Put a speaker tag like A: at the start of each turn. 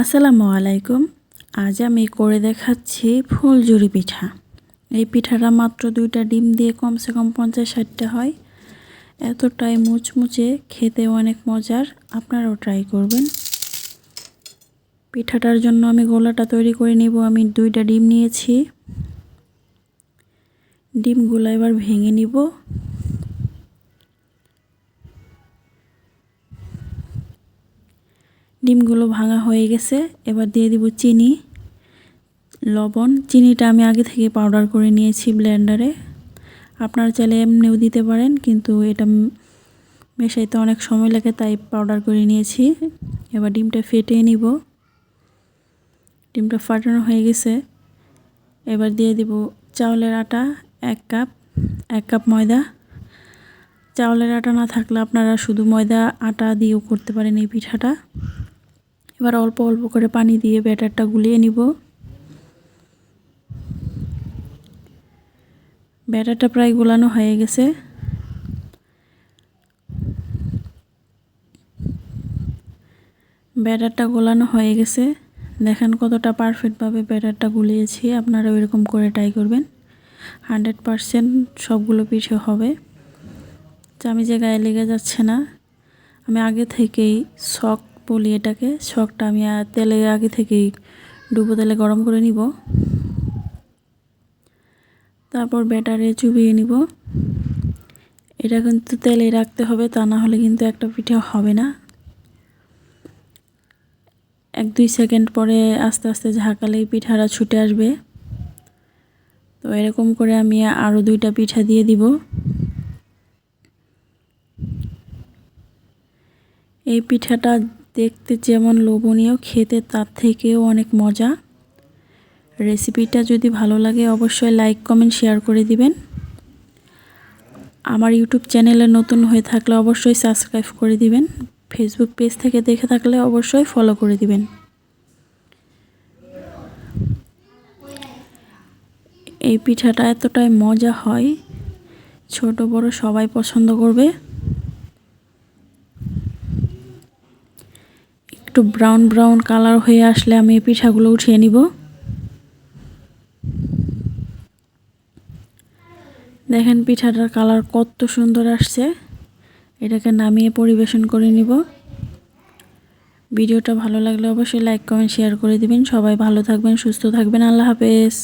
A: আসসালামু আলাইকুম। আজ আমি করে দেখাচ্ছি ফুলঝুরি পিঠা। এই পিঠাটা মাত্র 2টা ডিম দিয়ে কমসে কম 50-60টা হয়। এতটাই মুচমুচে, খেতে অনেক মজার। আপনারাও ট্রাই করবেন। পিঠাটার জন্য আমি গোলাটা তৈরি করে নিব। আমি 2টা ডিম নিয়েছি। ডিমগুলো এবার ভেঙে নিব। ডিমগুলো ভাঙা হয়ে গেছে। এবার দিয়ে দিব চিনি, লবণ। চিনিটা আমি আগে থেকে পাউডার করে নিয়েছি ব্লেন্ডারে। আপনারা চাইলে এমনিও দিতে পারেন, কিন্তু এটা মেশাইতে অনেক সময় লাগে, তাই পাউডার করে নিয়েছি। এবার ডিমটা ফেটিয়ে নিব। ডিমটা ফাটানো হয়ে গেছে। এবার দিয়ে দিব চাউলের আটা 1 কাপ, 1 কাপ ময়দা। চাউলের আটা না থাকলে আপনারা শুধু ময়দা আটা দিয়েও করতে পারেন এই পিঠাটা। এবার অল্প অল্প করে পানি দিয়ে ব্যাটারটা গুলিয়ে নিব। ব্যাটারটা প্রায় গোলানো হয়ে গেছে। ব্যাটারটা গোলানো হয়ে গেছে। দেখেন কতটা পারফেক্টভাবে ব্যাটারটা গুলিয়েছি। আপনারা এরকম করে ট্রাই করবেন। 100% সবগুলো পিঠে হবে। চামিচে গায়ে লেগে যাচ্ছে না। আমি আগে থেকেই শক বলি এটাকে, শকটা আমি তেলে আগে থেকেই ডুবো তেলে গরম করে নিব। তারপর ব্যাটারে চুবিয়ে নিব। এটা কিন্তু তেলে রাখতে হবে, তা না হলে কিন্তু একটা পিঠে হবে না। 1-2 সেকেন্ড পরে আস্তে আস্তে ঝাঁকালেই পিঠাটা ছুটে আসবে। তো এরকম করে আমি আরও 2টা পিঠা দিয়ে দিব। এই পিঠাটা দেখতে যেমন লোভনীয়, খেতে তার থেকেও অনেক মজা। রেসিপিটা যদি ভালো লাগে অবশ্যই লাইক, কমেন্ট, শেয়ার করে দিবেন। আমার ইউটিউব চ্যানেলে নতুন হয়ে থাকলে অবশ্যই সাবস্ক্রাইব করে দিবেন। ফেসবুক পেজ থেকে দেখে থাকলে অবশ্যই ফলো করে দিবেন। এই পিঠাটা এতটাই মজা হয়, ছোট বড় সবাই পছন্দ করবে। একটু ব্রাউন ব্রাউন কালার হয়ে আসলে আমি এই পিঠাগুলো উঠিয়ে নিব। দেখেন পিঠাটার কালার কত সুন্দর আসছে। এটাকে নামিয়ে পরিবেশন করে নিব। ভিডিওটা ভালো লাগলে অবশ্যই লাইক, কমেন্ট, শেয়ার করে দিবেন। সবাই ভালো থাকবেন, সুস্থ থাকবেন। আল্লাহ হাফেজ।